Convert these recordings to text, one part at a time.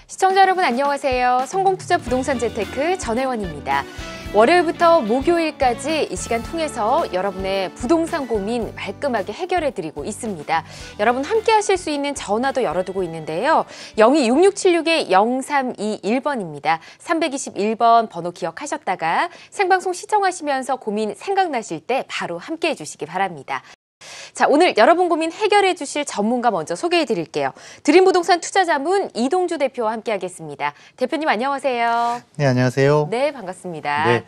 시청자 여러분 안녕하세요. 성공투자 부동산 재테크 전혜원입니다. 월요일부터 목요일까지 이 시간 통해서 여러분의 부동산 고민 말끔하게 해결해드리고 있습니다. 여러분 함께 하실 수 있는 전화도 열어두고 있는데요. 026676-0321번입니다. 321번 번호 기억하셨다가 생방송 시청하시면서 고민 생각나실 때 바로 함께 해주시기 바랍니다. 자, 오늘 여러분 고민 해결해 주실 전문가 먼저 소개해 드릴게요. 드림부동산 투자자문 이동주 대표와 함께 하겠습니다. 대표님 안녕하세요. 네, 안녕하세요. 네, 반갑습니다. 네,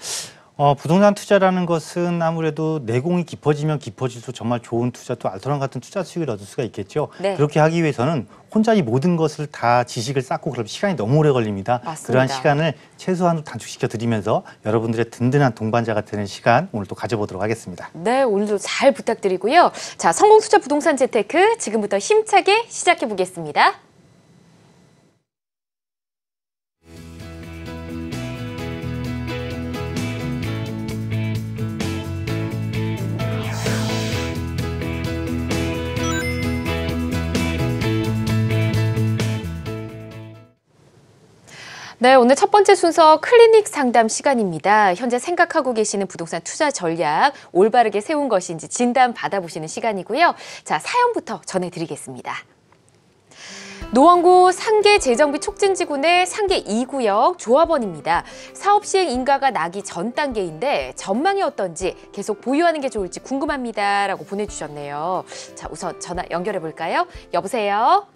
부동산 투자라는 것은 아무래도 내공이 깊어지면 깊어질수록 정말 좋은 투자, 또 알토란 같은 투자 수익을 얻을 수가 있겠죠. 네. 그렇게 하기 위해서는 혼자 이 모든 것을 다 지식을 쌓고 그러면 시간이 너무 오래 걸립니다. 맞습니다. 그러한 시간을 최소한으로 단축시켜 드리면서 여러분들의 든든한 동반자가 되는 시간 오늘 또 가져보도록 하겠습니다. 네, 오늘도 잘 부탁드리고요. 자, 성공투자 부동산 재테크 지금부터 힘차게 시작해 보겠습니다. 네, 오늘 첫 번째 순서 클리닉 상담 시간입니다. 현재 생각하고 계시는 부동산 투자 전략 올바르게 세운 것인지 진단 받아보시는 시간이고요. 자, 사연부터 전해드리겠습니다. 노원구 상계 재정비 촉진지구내 상계 2구역 조합원입니다. 사업 시행 인가가 나기 전 단계인데 전망이 어떤지 계속 보유하는 게 좋을지 궁금합니다. 라고 보내주셨네요. 자, 우선 전화 연결해 볼까요? 여보세요?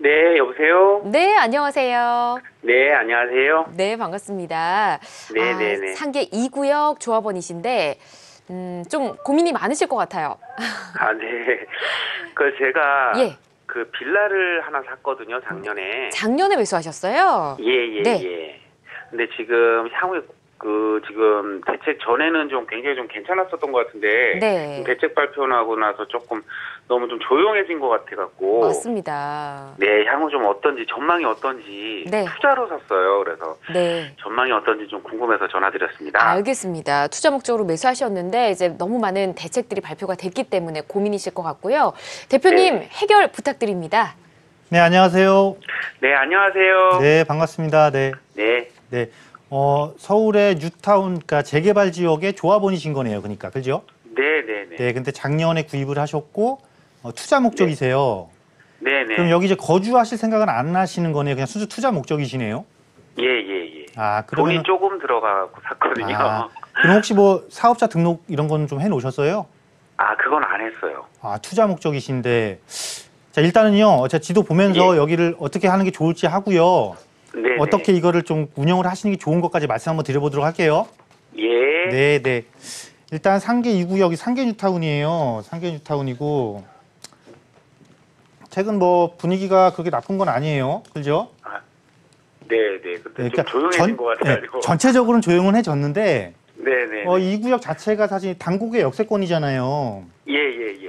네, 여보세요? 네, 안녕하세요. 네, 안녕하세요. 네, 반갑습니다. 네네네. 상계 2구역 조합원이신데 좀 고민이 많으실 것 같아요. 아, 네. 제가 예. 그 빌라를 하나 샀거든요, 작년에. 작년에 매수하셨어요? 예. 근데 지금 향후에 지금 대책 전에는 좀 굉장히 좀 괜찮았었던 것 같은데. 네. 대책 발표하고 나서 조금 너무 좀 조용해진 것 같아갖고. 맞습니다. 네, 향후 좀 어떤지, 전망이 어떤지. 네. 투자로 샀어요. 그래서. 네. 전망이 어떤지 좀 궁금해서 전화드렸습니다. 알겠습니다. 투자 목적으로 매수하셨는데 이제 너무 많은 대책들이 발표가 됐기 때문에 고민이실 것 같고요. 대표님 네. 해결 부탁드립니다. 네, 안녕하세요. 네, 안녕하세요. 네, 반갑습니다. 네. 네. 네. 서울의 뉴타운, 그러니까 재개발 지역의 조합원이신 거네요. 그러니까, 그죠? 네네네. 네, 근데 작년에 구입을 하셨고, 투자 목적이세요. 네네. 그럼 여기 이제 거주하실 생각은 안 하시는 거네요. 그냥 순수 투자 목적이시네요. 예. 아, 돈이 그러면 조금 들어가고 샀거든요. 그럼 혹시 뭐 사업자 등록 이런 건 좀 해놓으셨어요? 그건 안 했어요. 투자 목적이신데, 자, 일단은요, 제가 지도 보면서 예. 여기를 어떻게 하는 게 좋을지 하고요. 네네. 어떻게 이거를 좀 운영을 하시는 게 좋은 것까지 말씀 한번 드려보도록 할게요. 예. 네. 일단 상계 2구역이 상계 뉴타운이에요. 상계 뉴타운이고, 최근 뭐 분위기가 그렇게 나쁜 건 아니에요. 그죠? 네네. 근데 좀 조용해진 것 같아가지고. 전체적으로는 조용은 해졌는데, 네네. 이 구역 자체가 사실 단국의 역세권이잖아요. 예.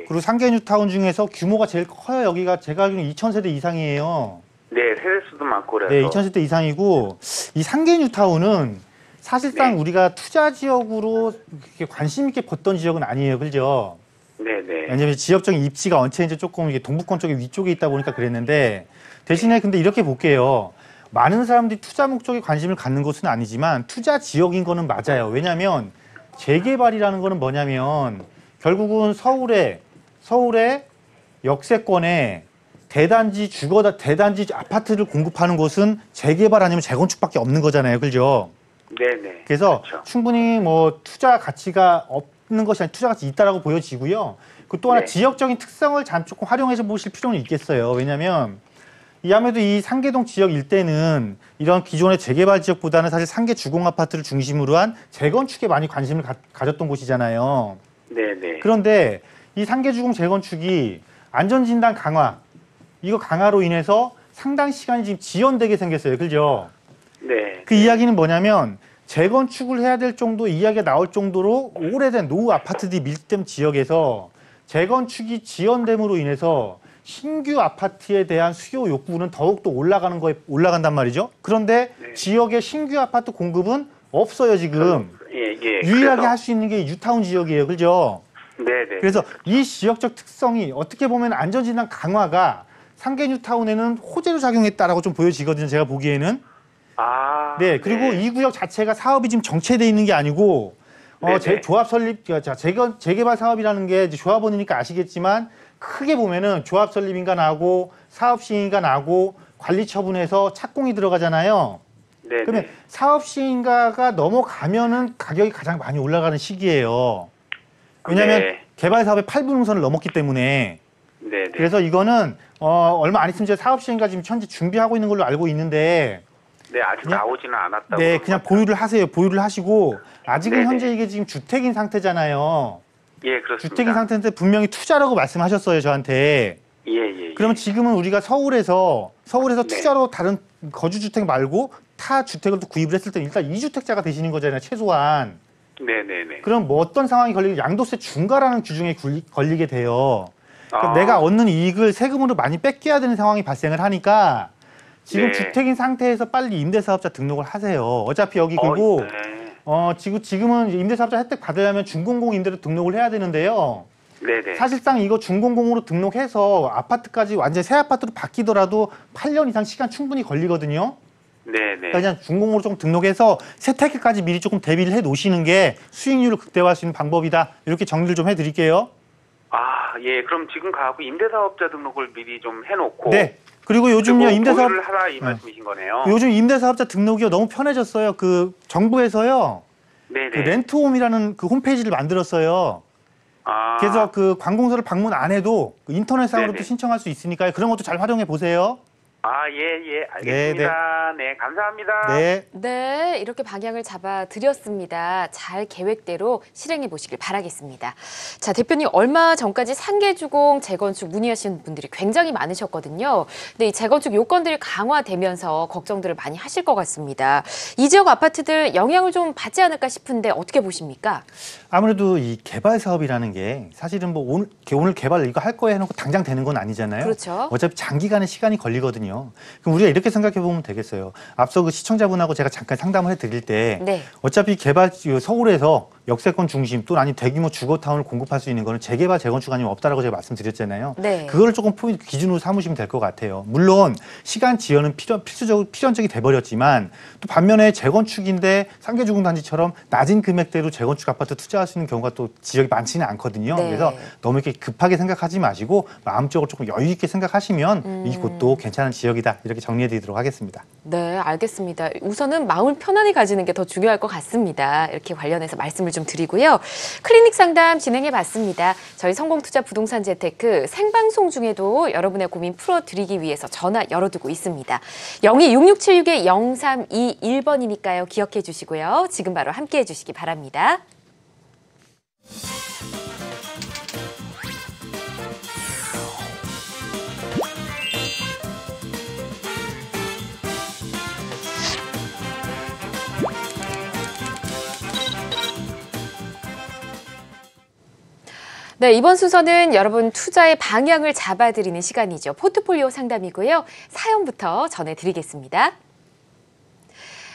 그리고 상계 뉴타운 중에서 규모가 제일 커요. 여기가 제가 알기로는 2,000세대 이상이에요. 네, 세대수도 많고 그래서. 네, 2,000세대 이상이고, 이 상계 뉴타운은 사실상 네. 우리가 투자 지역으로 이렇게 관심 있게 봤던 지역은 아니에요. 그죠? 네네. 왜냐면 지역적인 입지가 언체인지 조금 이게 동부권 쪽에 위쪽에 있다 보니까 그랬는데, 대신에 근데 이렇게 볼게요. 많은 사람들이 투자 목적에 관심을 갖는 것은 아니지만 투자 지역인 거는 맞아요. 왜냐하면 재개발이라는 거는 뭐냐면 결국은 서울의 역세권에 대단지 대단지 아파트를 공급하는 곳은 재개발 아니면 재건축밖에 없는 거잖아요. 그죠? 네네. 그래서 그렇죠. 충분히 뭐 투자 가치가 없는 것이 아니라 투자 가치 있다라고 보여지고요. 그 또 하나 네. 지역적인 특성을 조금 활용해서 보실 필요는 있겠어요. 왜냐하면 아무래도 이 상계동 지역 일대는 이런 기존의 재개발 지역보다는 사실 상계 주공 아파트를 중심으로 한 재건축에 많이 관심을 가졌던 곳이잖아요. 네네. 그런데 이 상계 주공 재건축이 안전진단 강화, 이거 강화로 인해서 상당 시간이 지금 지연되게 생겼어요. 그죠? 네. 그 이야기는 뭐냐면 재건축을 해야 될 정도 이야기가 나올 정도로 오래된 노후 아파트들이 밀집된 지역에서 재건축이 지연됨으로 인해서 신규 아파트에 대한 수요 욕구는 더욱더 올라간단 말이죠. 그런데 네. 지역의 신규 아파트 공급은 없어요, 지금. 예. 유일하게 할 수 있는 게 뉴타운 지역이에요. 그죠? 네네. 그래서 이 지역적 특성이 어떻게 보면 안전진단 강화가 상계뉴타운에는 호재로 작용했다라고 좀 보여지거든요. 제가 보기에는. 아. 네, 그리고 이 구역 자체가 사업이 지금 정체돼 있는 게 아니고 조합 설립, 재개발 사업이라는 게 이제 조합원이니까 아시겠지만 크게 보면은 조합 설립인가 나고 사업 시행인가 나고 관리 처분해서 착공이 들어가잖아요. 네. 그러면 사업 시행인가가 넘어가면은 가격이 가장 많이 올라가는 시기예요. 왜냐하면 네. 개발 사업의 8분응선을 넘었기 때문에. 네. 그래서 이거는 얼마 안 있으면 이제 사업 시행가 지금 현재 준비하고 있는 걸로 알고 있는데. 네, 아직 그냥, 나오지는 않았다고. 네, 그냥 보유를 하세요. 보유를 하시고 아직은 네네. 현재 이게 지금 주택인 상태잖아요. 예, 그렇습니다. 주택인 상태인데 분명히 투자라고 말씀하셨어요, 저한테. 예. 그러면 지금은 우리가 서울에서 네. 투자로 다른 거주주택 말고 타 주택을 또 구입을 했을 때 일단 2주택자가 되시는 거잖아요, 최소한. 네네네. 그럼 뭐 어떤 상황이 걸리고 양도세 중과라는 규정에 걸리게 돼요. 그러니까 아. 내가 얻는 이익을 세금으로 많이 뺏겨야 되는 상황이 발생을 하니까 지금 네. 주택인 상태에서 빨리 임대사업자 등록을 하세요. 어차피 여기 그리고 네. 지금은 임대사업자 혜택 받으려면 준공공 임대로 등록을 해야 되는데요. 네네. 사실상 이거 준공공으로 등록해서 아파트까지 완전 새 아파트로 바뀌더라도 8년 이상 시간 충분히 걸리거든요. 네네. 그러니까 그냥 준공으로 조금 등록해서 세태기까지 미리 조금 대비를 해 놓으시는 게 수익률을 극대화할 수 있는 방법이다. 이렇게 정리를 좀 해드릴게요. 아, 예. 그럼 지금 가고 임대사업자 등록을 미리 좀 해놓고. 네. 그리고 요즘요 임대사업 보유를 하라 이 말씀이신 거네요. 요즘 임대사업자 등록이요 너무 편해졌어요. 그 정부에서요 네네. 그 렌트홈이라는 그 홈페이지를 만들었어요. 아. 그래서 그 관공서를 방문 안 해도 그 인터넷상으로도 네네. 신청할 수 있으니까요. 그런 것도 잘 활용해 보세요. 아, 예. 알겠습니다. 네, 감사합니다. 네. 네, 이렇게 방향을 잡아 드렸습니다. 잘 계획대로 실행해 보시길 바라겠습니다. 자, 대표님 얼마 전까지 상계주공 재건축 문의하시는 분들이 굉장히 많으셨거든요. 근데 이 재건축 요건들이 강화되면서 걱정들을 많이 하실 것 같습니다. 이 지역 아파트들 영향을 좀 받지 않을까 싶은데 어떻게 보십니까? 아무래도 이 개발 사업이라는 게 사실은 뭐 오늘 개발 이거 할 거에 해놓고 당장 되는 건 아니잖아요. 그렇죠. 어차피 장기간의 시간이 걸리거든요. 그럼 우리가 이렇게 생각해 보면 되겠어요. 앞서 그 시청자분하고 제가 잠깐 상담을 해드릴 때 네. 어차피 서울에서 역세권 중심 또는 아니 대규모 주거타운을 공급할 수 있는 거는 재개발 재건축 아니면 없다라고 제가 말씀드렸잖아요. 네. 그거를 조금 포인트 기준으로 삼으시면 될 것 같아요. 물론 시간 지연은 필연적이 돼버렸지만 또 반면에 재건축인데 상계주공단지처럼 낮은 금액대로 재건축 아파트 투자할 수 있는 경우가 또 지역이 많지는 않거든요. 네. 그래서 너무 이렇게 급하게 생각하지 마시고 마음적으로 조금 여유 있게 생각하시면 이곳도 괜찮은 지역이다 이렇게 정리해드리도록 하겠습니다. 네, 알겠습니다. 우선은 마음을 편안히 가지는 게 더 중요할 것 같습니다. 이렇게 관련해서 말씀을 좀 드리고요. 클리닉 상담 진행해 봤습니다. 저희 성공투자 부동산 재테크 생방송 중에도 여러분의 고민 풀어드리기 위해서 전화 열어두고 있습니다. 02-6676-0321번이니까요. 기억해 주시고요. 지금 바로 함께해 주시기 바랍니다. 네, 이번 순서는 여러분 투자의 방향을 잡아드리는 시간이죠. 포트폴리오 상담이고요. 사연부터 전해드리겠습니다.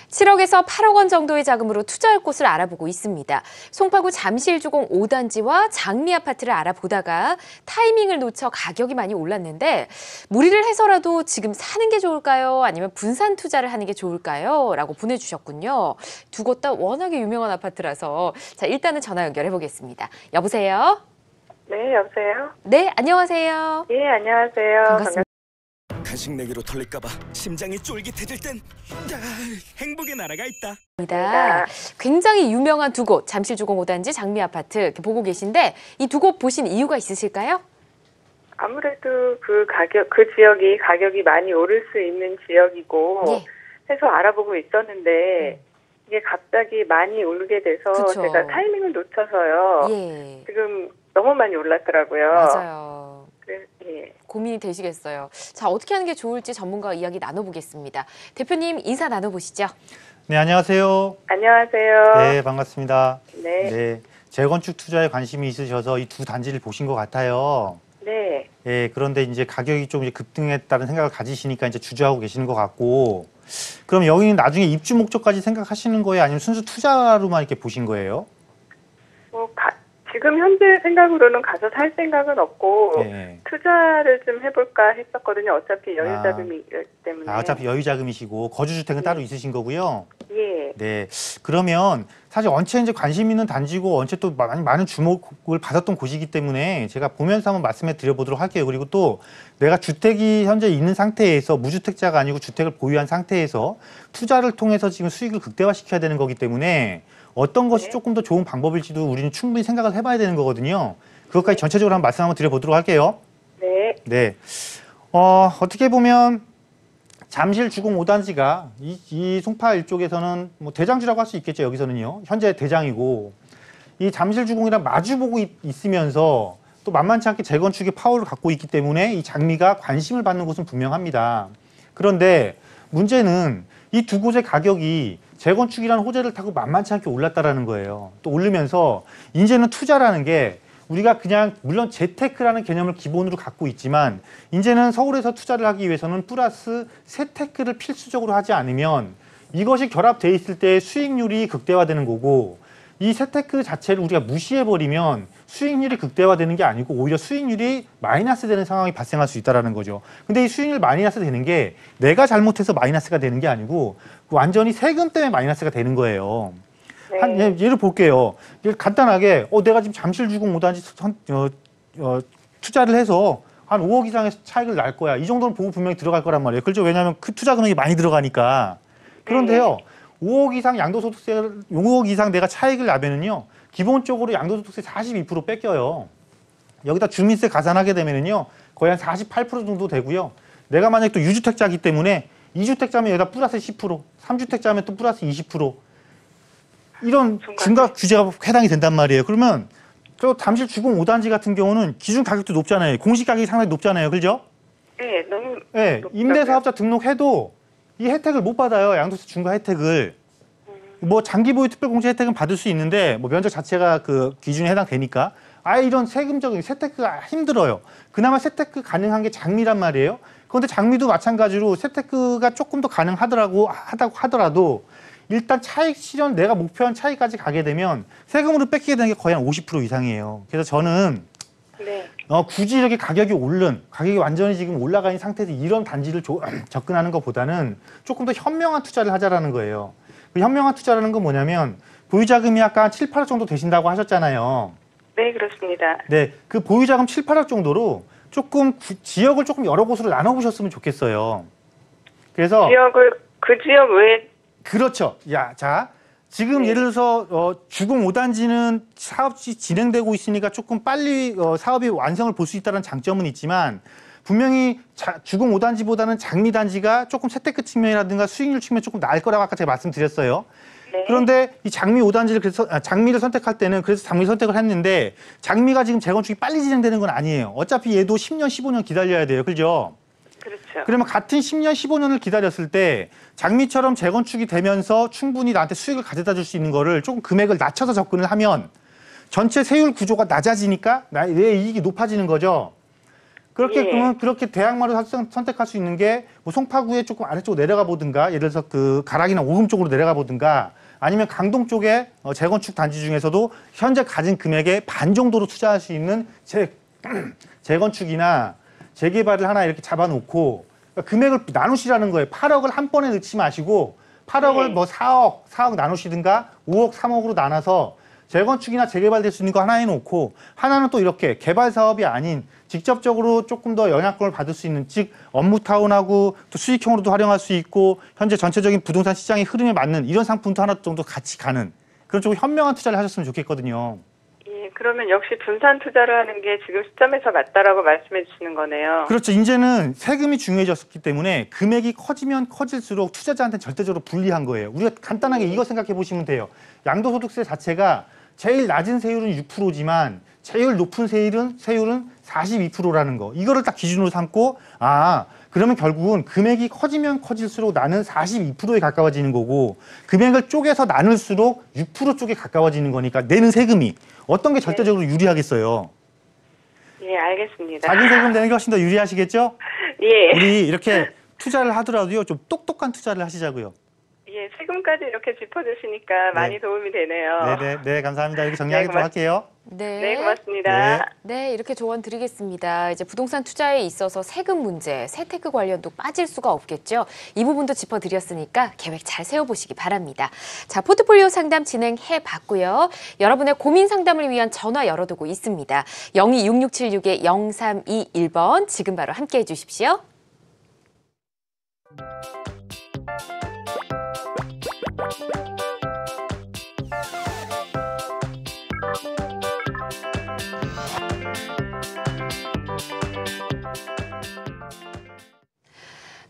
7억에서 8억 원 정도의 자금으로 투자할 곳을 알아보고 있습니다. 송파구 잠실주공 5단지와 장미 아파트를 알아보다가 타이밍을 놓쳐 가격이 많이 올랐는데 무리를 해서라도 지금 사는 게 좋을까요? 아니면 분산 투자를 하는 게 좋을까요? 라고 보내주셨군요. 두 곳 다 워낙에 유명한 아파트라서 자 일단은 전화 연결해 보겠습니다. 여보세요? 네, 여보세요? 네, 안녕하세요. 예, 안녕하세요. 반갑습니다. 간식 내기로 털릴까봐 심장이 쫄깃해질 땐 행복의 나라가 있다. 굉장히 유명한 두 곳, 잠실주공 5단지, 장미 아파트 이렇게 보고 계신데 이 두 곳 보신 이유가 있으실까요? 아무래도 그 지역이 가격이 많이 오를 수 있는 지역이고 예. 해서 알아보고 있었는데 이게 갑자기 많이 오르게 돼서 그쵸. 제가 타이밍을 놓쳐서요. 예, 지금 너무 많이 올랐더라고요. 맞아요. 그래서, 예. 고민이 되시겠어요. 자, 어떻게 하는 게 좋을지 전문가와 이야기 나눠보겠습니다. 대표님 인사 나눠보시죠. 네, 안녕하세요. 안녕하세요. 네, 반갑습니다. 네. 네, 재건축 투자에 관심이 있으셔서 이 두 단지를 보신 것 같아요. 네. 예, 그런데 이제 가격이 좀 이제 급등했다는 생각을 가지시니까 이제 주저하고 계시는 것 같고, 그럼 여기는 나중에 입주 목적까지 생각하시는 거예요? 아니면 순수 투자로만 이렇게 보신 거예요? 뭐 지금 현재 생각으로는 가서 살 생각은 없고 예. 투자를 좀 해볼까 했었거든요. 어차피 여유 자금이 때문에. 어차피 여유 자금이시고 거주주택은 따로 있으신 거고요. 예. 네. 그러면 사실 언체 이제 관심 있는 단지고 언체 또 많은 주목을 받았던 곳이기 때문에 제가 보면서 한번 말씀해 드려보도록 할게요. 그리고 또 내가 주택이 현재 있는 상태에서 무주택자가 아니고 주택을 보유한 상태에서 투자를 통해서 지금 수익을 극대화시켜야 되는 거기 때문에 어떤 것이 조금 더 좋은 방법일지도 우리는 충분히 생각을 해봐야 되는 거거든요. 그것까지 전체적으로 한번 말씀 한번 드려보도록 할게요. 네. 네. 어떻게 보면 잠실 주공 5단지가 이 송파 일쪽에서는 뭐 대장지라고 할 수 있겠죠. 여기서는요. 현재 대장이고 이 잠실 주공이랑 마주보고 있으면서 또 만만치 않게 재건축의 파워를 갖고 있기 때문에 이 장미가 관심을 받는 곳은 분명합니다. 그런데 문제는 이 두 곳의 가격이 재건축이라는 호재를 타고 만만치 않게 올랐다라는 거예요. 또 오르면서 이제는 투자라는 게 우리가 그냥 물론 재테크라는 개념을 기본으로 갖고 있지만 이제는 서울에서 투자를 하기 위해서는 플러스 재테크를 필수적으로 하지 않으면 이것이 결합되어 있을 때 수익률이 극대화되는 거고 이 재테크 자체를 우리가 무시해버리면 수익률이 극대화되는 게 아니고 오히려 수익률이 마이너스 되는 상황이 발생할 수 있다는 거죠. 근데 이 수익률 마이너스 되는 게 내가 잘못해서 마이너스가 되는 게 아니고 완전히 세금 때문에 마이너스가 되는 거예요. 네. 예를 볼게요. 간단하게 내가 지금 잠실 주공 5단지 투자를 해서 한 5억 이상의 차익을 날 거야. 이 정도는 보고 분명히 들어갈 거란 말이에요. 그렇죠? 왜냐하면 그 투자 금액이 많이 들어가니까. 그런데요. 5억 이상 양도소득세를 5억 이상 내가 차익을 나면은요. 기본적으로 양도소득세 42% 뺏겨요. 여기다 주민세 가산하게 되면은요. 거의 한 48% 정도 되고요. 내가 만약에 또 유주택자이기 때문에 2주택자면 여기다 플러스 10%, 3주택자면 또 플러스 20%. 이런 중과 규제가 해당이 된단 말이에요. 그러면 저 잠실 주공 5단지 같은 경우는 기준 가격도 높잖아요. 공시 가격이 상당히 높잖아요. 그죠? 네, 너무. 네, 임대사업자 등록해도 이 혜택을 못 받아요. 양도세 중과 혜택을. 뭐 장기 보유 특별공제 혜택은 받을 수 있는데 뭐 면적 자체가 그 기준에 해당되니까 아예 이런 세금적인 세테크가 힘들어요. 그나마 세테크 가능한 게 장미란 말이에요. 그런데 장미도 마찬가지로 세테크가 조금 더 가능하다고 하더라도 일단 차익 실현 내가 목표한 차익까지 가게 되면 세금으로 뺏기게 되는 게 거의 한 50% 이상이에요. 그래서 저는 네. 굳이 이렇게 가격이 완전히 지금 올라가 있는 상태에서 이런 단지를 접근하는 것보다는 조금 더 현명한 투자를 하자라는 거예요. 그 현명한 투자라는 건 뭐냐면 보유자금이 아까 7, 8억 정도 되신다고 하셨잖아요. 네, 그렇습니다. 네, 그 보유자금 7, 8억 정도로 조금 지역을 조금 여러 곳으로 나눠보셨으면 좋겠어요. 그래서 그 지역 외에. 그렇죠. 자, 지금 네. 예를 들어서 주공 5단지는 사업이 진행되고 있으니까 조금 빨리 사업이 완성을 볼 수 있다는 장점은 있지만 분명히 주공 5단지보다는 장미단지가 조금 재테크 측면이라든가 수익률 측면 조금 나을 거라고 아까 제가 말씀드렸어요. 네. 그런데 이 장미 5단지를 그래서 장미를 선택할 때는 그래서 장미 선택을 했는데 장미가 지금 재건축이 빨리 진행되는 건 아니에요. 어차피 얘도 10년, 15년 기다려야 돼요. 그죠? 그렇죠. 그러면 같은 10년, 15년을 기다렸을 때 장미처럼 재건축이 되면서 충분히 나한테 수익을 가져다 줄 수 있는 거를 조금 금액을 낮춰서 접근을 하면 전체 세율 구조가 낮아지니까 내 이익이 높아지는 거죠. 그렇게 그러면 그렇게 대항마를 선택할 수 있는 게 뭐 송파구에 조금 아래쪽으로 내려가 보든가 예를 들어서 그 가락이나 오금 쪽으로 내려가 보든가 아니면 강동 쪽에 재건축 단지 중에서도 현재 가진 금액의 반 정도로 투자할 수 있는 재건축이나 재개발을 하나 이렇게 잡아놓고 그러니까 금액을 나누시라는 거예요. 8억을 한 번에 넣지 마시고 8억을 뭐 4억 나누시든가 5억, 3억으로 나눠서 재건축이나 재개발될 수 있는 거 하나 해놓고 하나는 또 이렇게 개발 사업이 아닌 직접적으로 조금 더 영향권을 받을 수 있는 즉 업무타운하고 또 수익형으로도 활용할 수 있고 현재 전체적인 부동산 시장의 흐름에 맞는 이런 상품도 하나 정도 같이 가는 그런 쪽으로 현명한 투자를 하셨으면 좋겠거든요. 예, 그러면 역시 분산 투자를 하는 게 지금 시점에서 맞다라고 말씀해 주시는 거네요. 그렇죠. 이제는 세금이 중요해졌기 때문에 금액이 커지면 커질수록 투자자한테는 절대적으로 불리한 거예요. 우리가 간단하게 이거 생각해 보시면 돼요. 양도소득세 자체가 제일 낮은 세율은 6%지만 제일 높은 세율은 42%라는 거. 이거를 딱 기준으로 삼고 그러면 결국은 금액이 커지면 커질수록 나는 42%에 가까워지는 거고 금액을 쪼개서 나눌수록 6% 쪽에 가까워지는 거니까 내는 세금이 어떤 게 절대적으로 유리하겠어요. 예, 알겠습니다. 작은 세금 내는 게 훨씬 더 유리하시겠죠? 예. 우리 이렇게 투자를 하더라도요. 좀 똑똑한 투자를 하시자고요. 예, 세금 말씀까지 이렇게 짚어주시니까 많이 도움이 되네요. 네, 감사합니다. 이렇게 정리하게 좀 할게요. 네, 고맙습니다. 네, 이렇게 조언 드리겠습니다. 이제 부동산 투자에 있어서 세금 문제, 세테크 관련도 빠질 수가 없겠죠. 이 부분도 짚어드렸으니까 계획 잘 세워보시기 바랍니다. 자, 포트폴리오 상담 진행해 봤고요. 여러분의 고민 상담을 위한 전화 열어두고 있습니다. 0266-0321번 지금 바로 함께해 주십시오.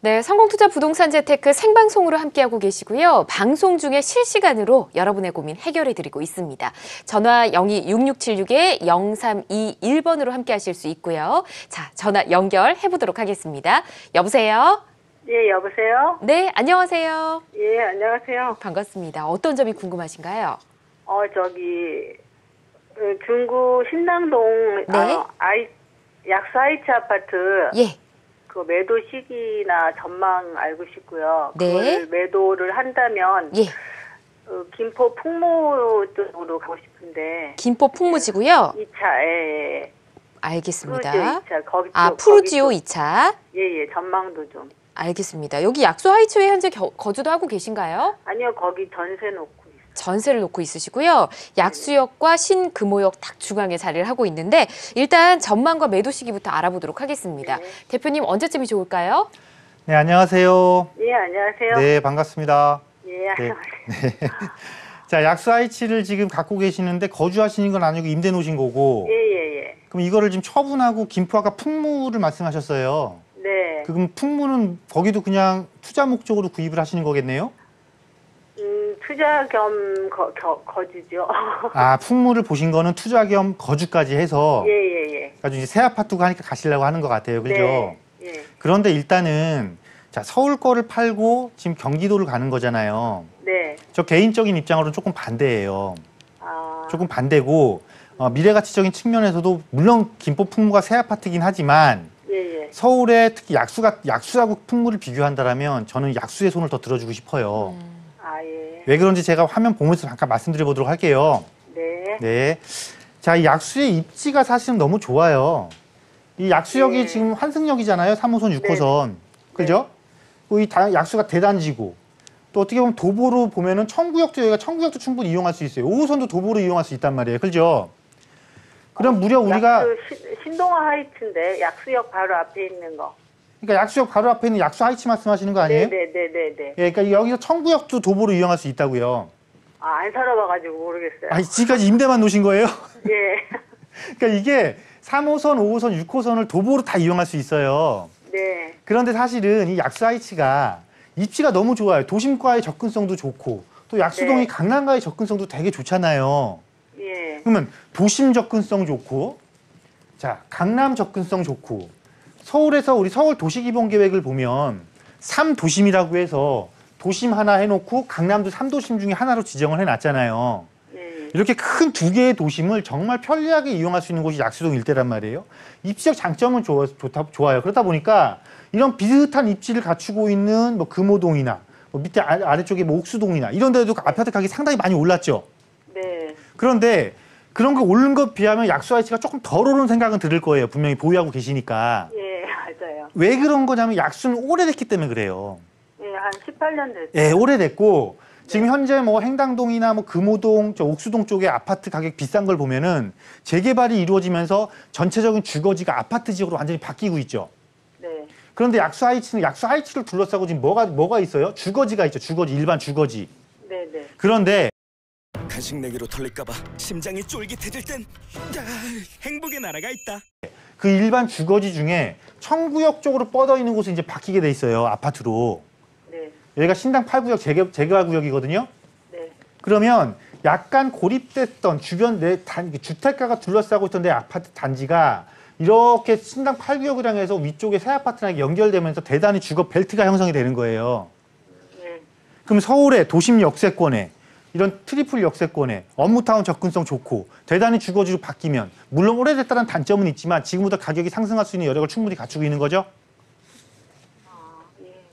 네, 성공투자 부동산 재테크 생방송으로 함께하고 계시고요. 방송 중에 실시간으로 여러분의 고민 해결해드리고 있습니다. 전화 0266-0321번으로 함께하실 수 있고요. 자, 전화 연결해보도록 하겠습니다. 여보세요? 예, 여보세요? 네, 안녕하세요. 예, 안녕하세요. 반갑습니다. 어떤 점이 궁금하신가요? 중구 신당동 네. 약수 하이츠 아파트 예. 그 매도 시기나 전망 알고 싶고요. 네. 그걸 매도를 한다면 예. 김포 풍무 쪽으로 가고 싶은데 김포 풍무지고요. 2차, 예. 알겠습니다. 푸르지오 2차, 거기 쪽. 아, 푸르지오 거기 쪽. 2차. 예, 전망도 좀. 알겠습니다. 여기 약수 하이츠에 현재 거주도 하고 계신가요? 아니요, 거기 전세 놓고 있어요. 전세를 놓고 있으시고요. 약수역과 신금호역 딱 중앙에 자리를 하고 있는데 일단 전망과 매도 시기부터 알아보도록 하겠습니다. 네. 대표님 언제쯤이 좋을까요? 네, 안녕하세요. 예, 안녕하세요. 네, 반갑습니다. 예, 안녕하세요. 자, 약수 하이츠를 지금 갖고 계시는데 거주하시는 건 아니고 임대 놓으신 거고. 예. 그럼 이거를 지금 처분하고 김포 아까 풍무를 말씀하셨어요. 네. 그럼 풍무는 거기도 투자 목적으로 구입을 하시는 거겠네요? 투자 겸 거주죠. 아, 풍무를 보신 거는 투자 겸 거주까지 해서 예. 가지고 이제 새 아파트가 하니까 가시려고 하는 것 같아요. 그죠? 네. 예. 그런데 일단은 자, 서울 거를 팔고 지금 경기도를 가는 거잖아요. 네. 저 개인적인 입장으로는 조금 반대예요. 아. 조금 반대고 미래 가치적인 측면에서도 물론 김포 풍무가 새 아파트긴 하지만 예. 서울에 특히 약수하고 풍무를 비교한다라면 저는 약수의 손을 더 들어주고 싶어요. 아, 예. 왜 그런지 제가 화면 보면서 잠깐 말씀드려 보도록 할게요. 네. 네. 자, 이 약수의 입지가 사실은 너무 좋아요. 이 약수역이 네. 지금 환승역이잖아요. 3호선, 6호선. 그죠? 약수가 대단지고 또 어떻게 보면 도보로 보면은 여기가 청구역도 충분히 이용할 수 있어요. 5호선도 도보로 이용할 수 있단 말이에요. 그죠? 그럼 무려 우리가 신동아 하이츠인데 약수역 바로 앞에 있는 거. 그러니까 약수역 바로 앞에 있는 약수 하이츠 말씀하시는 거 아니에요? 네. 예, 그러니까 여기서 청구역도 도보로 이용할 수 있다고요. 아, 안 살아봐가지고 모르겠어요. 아, 지금까지 임대만 놓으신 거예요? 예. 그러니까 이게 3호선, 5호선, 6호선을 도보로 다 이용할 수 있어요. 네. 그런데 사실은 이 약수 하이츠가 입지가 너무 좋아요. 도심과의 접근성도 좋고 또 약수동이 네. 강남과의 접근성도 되게 좋잖아요. 예. 그러면 도심 접근성 좋고 자, 강남 접근성 좋고 서울에서 우리 서울 도시기본계획을 보면 3도심이라고 해서 도심 하나 해놓고 강남도 3도심 중에 하나로 지정을 해놨잖아요. 예. 이렇게 큰 두 개의 도심을 정말 편리하게 이용할 수 있는 곳이 약수동 일대란 말이에요. 입지적 장점은 좋아요. 그러다 보니까 이런 비슷한 입지를 갖추고 있는 뭐 금호동이나 뭐 밑에 아래쪽에 뭐 옥수동이나 이런 데도 아파트 가격이 상당히 많이 올랐죠. 네. 그런데 그런 거 오른 것 비하면 약수 하이츠가 조금 덜 오른 생각은 들을 거예요. 분명히 보유하고 계시니까. 예, 맞아요. 왜 그런 거냐면 약수는 오래됐기 때문에 그래요. 예, 한 18년 됐어요. 예, 오래됐고 지금 현재 뭐 행당동이나 뭐 금호동, 저 옥수동 쪽에 아파트 가격 비싼 걸 보면은 재개발이 이루어지면서 전체적인 주거지가 아파트 지역으로 완전히 바뀌고 있죠. 네. 그런데 약수 하이츠를 둘러싸고 지금 뭐가 있어요? 주거지가 있죠. 일반 주거지. 네. 그런데 간식 내기로 털릴까봐 심장이 쫄깃해질 땐 행복의 나라가 있다. 그 일반 주거지 중에 청구역 쪽으로 뻗어 있는 곳은 이제 바뀌게 돼 있어요. 아파트로. 네. 여기가 신당 8구역 재개발 구역이거든요. 네. 그러면 약간 고립됐던 주변 주택가가 둘러싸고 있던 내 아파트 단지가 이렇게 신당 8구역이랑 해서 위쪽에 새 아파트랑 연결되면서 대단히 주거 벨트가 형성이 되는 거예요. 네. 그럼 서울의 도심 역세권에 이런 트리플 역세권에 업무타운 접근성 좋고 대단히 주거지로 바뀌면 물론 오래됐다는 단점은 있지만 지금보다 가격이 상승할 수 있는 여력을 충분히 갖추고 있는 거죠.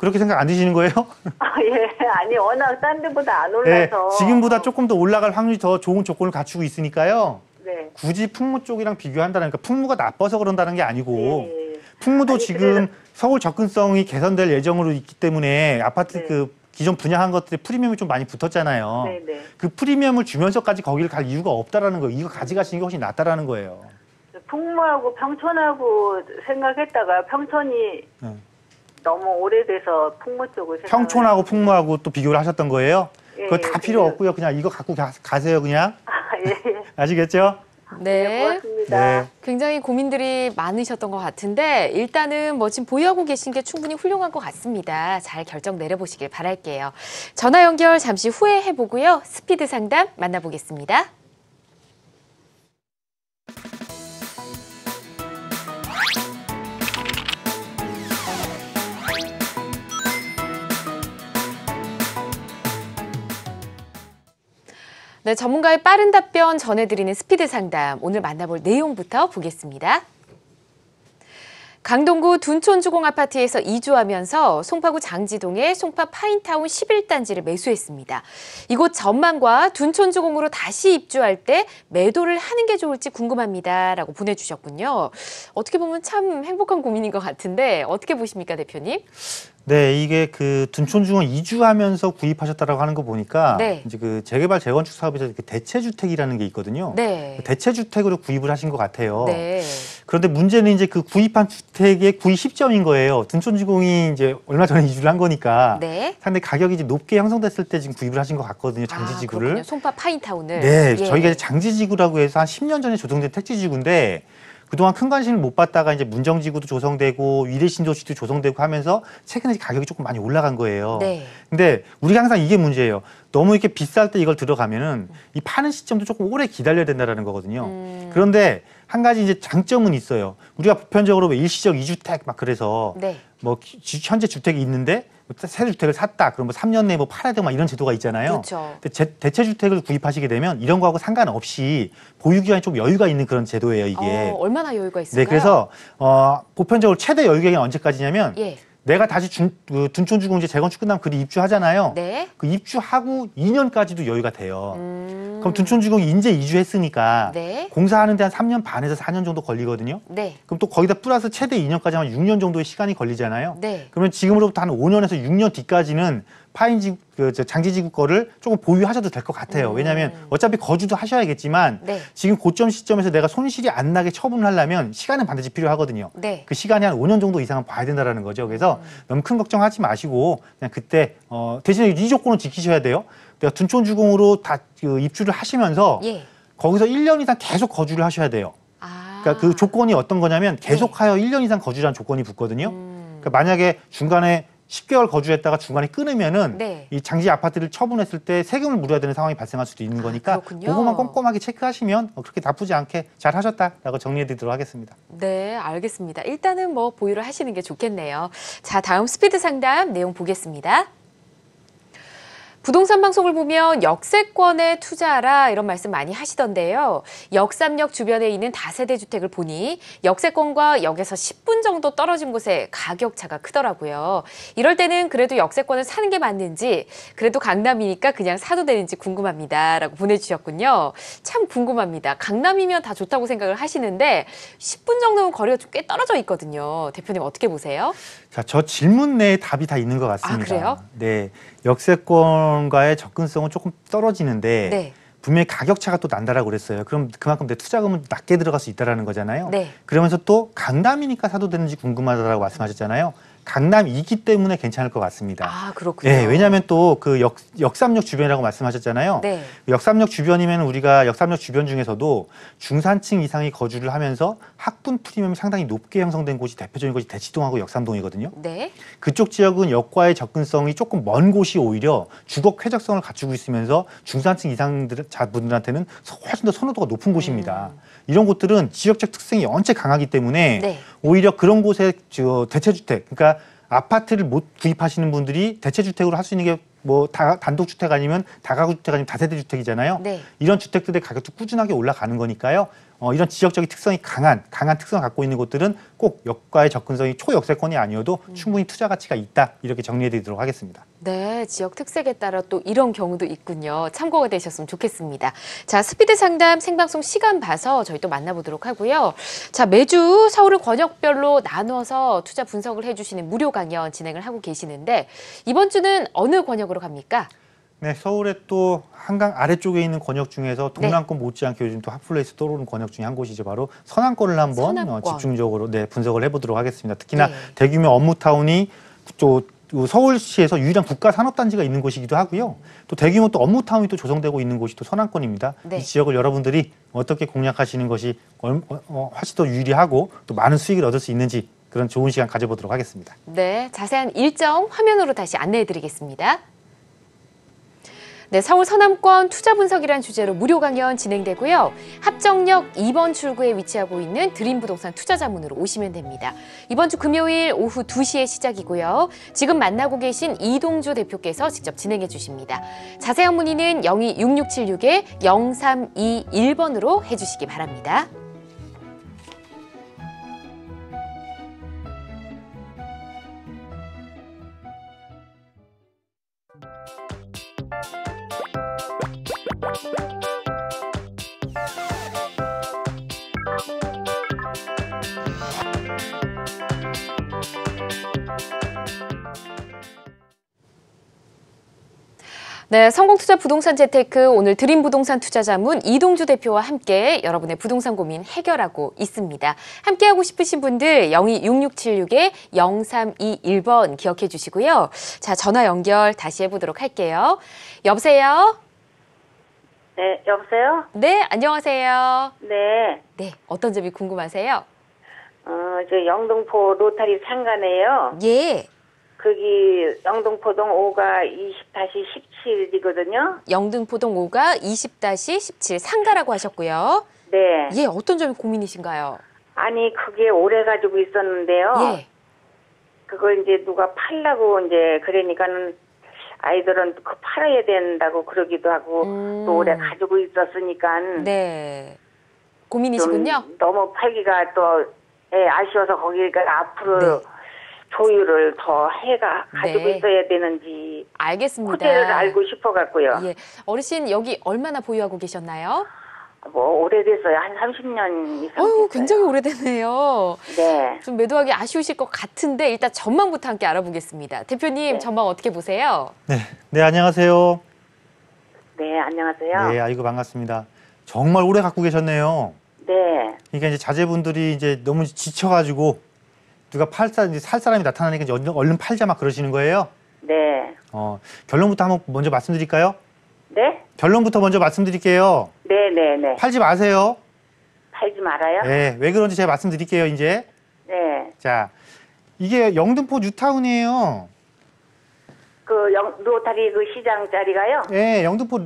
그렇게 생각 안 드시는 거예요? 예. 아니, 워낙 딴 데보다 안 네, 올라서. 지금보다 조금 더 올라갈 확률이 더 좋은 조건을 갖추고 있으니까요. 네. 굳이 풍무 쪽이랑 비교한다니까 풍무가 나빠서 그런다는 게 아니고 예. 풍무도 아니, 지금 서울 접근성이 개선될 예정으로 있기 때문에 아파트 네. 그 기존 분양한 것들에 프리미엄이 좀 많이 붙었잖아요. 네네. 그 프리미엄을 주면서까지 거기를 갈 이유가 없다라는 거예요. 이거 가져가시는 게 훨씬 낫다라는 거예요. 풍무하고 평촌하고 생각했다가 평촌이 네. 너무 오래돼서 풍무 쪽을 생각. 평촌하고 풍무하고 또 비교를 하셨던 거예요? 예, 그거 다 필요 없고요. 그냥 이거 갖고 가세요, 그냥. 예. 아시겠죠? 네, 고맙습니다. 네. 굉장히 고민들이 많으셨던 것 같은데 일단은 뭐 지금 보유하고 계신 게 충분히 훌륭한 것 같습니다. 잘 결정 내려보시길 바랄게요. 전화 연결 잠시 후에 해보고요. 스피드 상담 만나보겠습니다. 네, 전문가의 빠른 답변 전해드리는 스피드 상담. 오늘 만나볼 내용부터 보겠습니다. 강동구 둔촌주공 아파트에서 이주하면서 송파구 장지동의 송파 파인타운 11단지를 매수했습니다. 이곳 전망과 둔촌주공으로 다시 입주할 때 매도를 하는 게 좋을지 궁금합니다. 라고 보내주셨군요. 어떻게 보면 참 행복한 고민인 것 같은데 어떻게 보십니까, 대표님? 네, 이게 그 둔촌중원 이주하면서 구입하셨다라고 하는 거 보니까 네. 이제 그 재개발 재건축 사업에서 그 대체주택이라는 게 있거든요. 네. 대체주택으로 구입을 하신 것 같아요. 네. 그런데 문제는 이제 그 구입한 주택의 구입 시점인 거예요. 둔촌주공이 이제 얼마 전에 이주를 한 거니까 네. 상당히 가격이 이제 높게 형성됐을 때 지금 구입을 하신 것 같거든요. 장지지구를. 그렇군요. 송파 파인타운을. 네, 예. 저희가 이제 장지지구라고 해서 한 10년 전에 조성된 택지지구인데 그동안 큰 관심을 못 받다가 이제 문정지구도 조성되고 위례신도시도 조성되고 하면서 최근에 가격이 조금 많이 올라간 거예요. 네. 근데 우리가 항상 이게 문제예요. 너무 이렇게 비쌀 때 이걸 들어가면은 이 파는 시점도 조금 오래 기다려야 된다라는 거거든요. 그런데 한 가지 이제 장점은 있어요. 우리가 보편적으로 왜 일시적 2주택 막 그래서 네. 뭐 현재 주택이 있는데 새 주택을 샀다. 그럼 뭐 3년 내에 뭐 팔아야 되고 막 이런 제도가 있잖아요. 그렇죠. 근데 대체주택을 구입하시게 되면 이런 거하고 상관없이 보유기간이 좀 여유가 있는 그런 제도예요, 이게. 얼마나 여유가 있을까요? 네, 그래서 보편적으로 최대 여유 기간이 언제까지냐면 예. 내가 다시 둔촌주공제 재건축 끝나면 그리 입주하잖아요. 네. 그 입주하고 2년까지도 여유가 돼요. 그럼 둔촌주공이 이제 이주했으니까 네. 공사하는데 한 3년 반에서 4년 정도 걸리거든요. 네. 그럼 또 거기다 플러스 최대 2년까지 하면 6년 정도의 시간이 걸리잖아요. 네. 그러면 지금으로부터 한 5년에서 6년 뒤까지는 장지지구 거를 조금 보유하셔도 될 것 같아요. 왜냐하면 어차피 거주도 하셔야겠지만 네. 지금 고점 시점에서 내가 손실이 안 나게 처분을 하려면 시간은 반드시 필요하거든요. 네. 그 시간이 한 5년 정도 이상은 봐야 된다는 거죠. 그래서 너무 큰 걱정하지 마시고 그냥 그때 대신에 이 조건은 지키셔야 돼요. 내가 둔촌주공으로 다 입주를 하시면서 예. 거기서 1년 이상 계속 거주를 하셔야 돼요. 그러니까 그 조건이 어떤 거냐면 계속하여 1년 이상 거주라는 조건이 붙거든요. 그러니까 만약에 중간에 10개월 거주했다가 중간에 끊으면은 네. 이 장지 아파트를 처분했을 때 세금을 물어야 되는 상황이 발생할 수도 있는 거니까 그렇군요. 그것만 꼼꼼하게 체크하시면 그렇게 나쁘지 않게 잘 하셨다라고 정리해드리도록 하겠습니다. 네, 알겠습니다. 일단은 뭐 보유를 하시는 게 좋겠네요. 자, 다음 스피드 상담 내용 보겠습니다. 부동산 방송을 보면 역세권에 투자하라 이런 말씀 많이 하시던데요. 역삼역 주변에 있는 다세대 주택을 보니 역세권과 역에서 10분 정도 떨어진 곳에 가격 차가 크더라고요. 이럴 때는 그래도 역세권을 사는 게 맞는지 그래도 강남이니까 그냥 사도 되는지 궁금합니다. 라고 보내주셨군요. 참 궁금합니다. 강남이면 다 좋다고 생각을 하시는데 10분 정도면 거리가 좀 꽤 떨어져 있거든요. 대표님 어떻게 보세요? 자, 저 질문 내에 답이 다 있는 것 같습니다. 아, 그래요? 네, 역세권과의 접근성은 조금 떨어지는데 네. 분명히 가격 차가 또 난다라고 그랬어요. 그럼 그만큼 내 투자금은 낮게 들어갈 수 있다라는 거잖아요. 네. 그러면서 또 강남이니까 사도 되는지 궁금하다라고 말씀하셨잖아요. 강남이기 때문에 괜찮을 것 같습니다. 아, 그렇군요. 네, 왜냐하면 또 그 역삼역 주변이라고 말씀하셨잖아요. 네. 역삼역 주변이면 우리가 역삼역 주변 중에서도 중산층 이상이 거주를 하면서 학군 프리미엄이 상당히 높게 형성된 곳이 대표적인 곳이 대치동하고 역삼동이거든요. 네. 그쪽 지역은 역과의 접근성이 조금 먼 곳이 오히려 주거 쾌적성을 갖추고 있으면서 중산층 이상자분들한테는 훨씬 더 선호도가 높은 곳입니다. 이런 곳들은 지역적 특성이 연체 강하기 때문에 네. 오히려 그런 곳에 대체주택, 그러니까 아파트를 못 구입하시는 분들이 대체주택으로 할 수 있는 게 뭐 단독주택 아니면 다가구주택 아니면 다세대주택이잖아요. 네. 이런 주택들의 가격도 꾸준하게 올라가는 거니까요. 이런 지역적인 특성이 강한 특성을 갖고 있는 곳들은 꼭 역과의 접근성이 초역세권이 아니어도 충분히 투자 가치가 있다. 이렇게 정리해드리도록 하겠습니다. 네, 지역 특색에 따라 또 이런 경우도 있군요. 참고가 되셨으면 좋겠습니다. 자, 스피드 상담 생방송 시간 봐서 저희 또 만나보도록 하고요. 자, 매주 서울을 권역별로 나눠서 투자 분석을 해주시는 무료 강연 진행을 하고 계시는데 이번 주는 어느 권역으로 갑니까? 네, 서울의 또 한강 아래쪽에 있는 권역 중에서 동남권 못지않게 요즘 또 핫플레이스 떠오르는 권역 중에 한 곳이죠. 바로 서남권을 한번 서남권. 집중적으로 분석을 해보도록 하겠습니다. 특히나 네. 대규모 업무타운이 또 서울시에서 유일한 국가산업단지가 있는 곳이기도 하고요. 또 대규모 또 업무타운이 또 조성되고 있는 곳이 또 서남권입니다. 네. 이 지역을 여러분들이 어떻게 공략하시는 것이 훨씬 더 유리하고 또 많은 수익을 얻을 수 있는지 그런 좋은 시간 가져보도록 하겠습니다. 네, 자세한 일정 화면으로 다시 안내해드리겠습니다. 네, 서울 서남권 투자 분석이라는 주제로 무료 강연 진행되고요. 합정역 2번 출구에 위치하고 있는 드림부동산 투자자문으로 오시면 됩니다. 이번 주 금요일 오후 2시에 시작이고요. 지금 만나고 계신 이동주 대표께서 직접 진행해 주십니다. 자세한 문의는 0266-0321번으로 해주시기 바랍니다. 네, 성공투자 부동산 재테크 오늘 드림부동산 투자자문 이동주 대표와 함께 여러분의 부동산 고민 해결하고 있습니다. 함께하고 싶으신 분들 0266-6621번 기억해 주시고요. 자, 전화 연결 다시 해보도록 할게요. 여보세요? 네, 여보세요? 네, 안녕하세요. 네, 네, 어떤 점이 궁금하세요? 저 영등포 로타리 상가네요. 예, 거기 영등포동 5가 20-17이거든요. 영등포동 5가 20-17 상가라고 하셨고요. 네. 예, 어떤 점이 고민이신가요? 아니, 그게 오래 가지고 있었는데요. 예, 그걸 이제 누가 팔라고 이제 그러니까는 아이들은 그 팔아야 된다고 그러기도 하고 또 오래 가지고 있었으니까 네, 고민이시군요. 좀 너무 팔기가 또 아쉬워서 거기가 앞으로 네. 조율을 더 가지고 네. 있어야 되는지 알겠습니다. 호재를 알고 싶어갖고요. 예, 어르신 여기 얼마나 보유하고 계셨나요? 뭐 오래됐어요. 한 30년 이상. 어유, 됐어요. 굉장히 오래됐네요. 네. 좀 매도하기 아쉬우실 것 같은데 일단 전망부터 함께 알아보겠습니다. 대표님 네. 전망 어떻게 보세요? 네, 안녕하세요. 네, 안녕하세요. 네, 아이고 반갑습니다. 정말 오래 갖고 계셨네요. 네. 그러니까 이제 자제분들이 이제 너무 지쳐가지고 누가 살 사람이 나타나니까 이제 얼른 팔자 막 그러시는 거예요. 네. 결론부터 한번 먼저 말씀드릴까요? 네? 결론부터 먼저 말씀드릴게요. 네, 네, 네. 팔지 마세요. 팔지 말아요? 네, 왜 그런지 제가 말씀드릴게요, 이제. 네. 자, 이게 영등포 뉴타운이에요. 로타리 그 시장 자리가요? 네, 영등포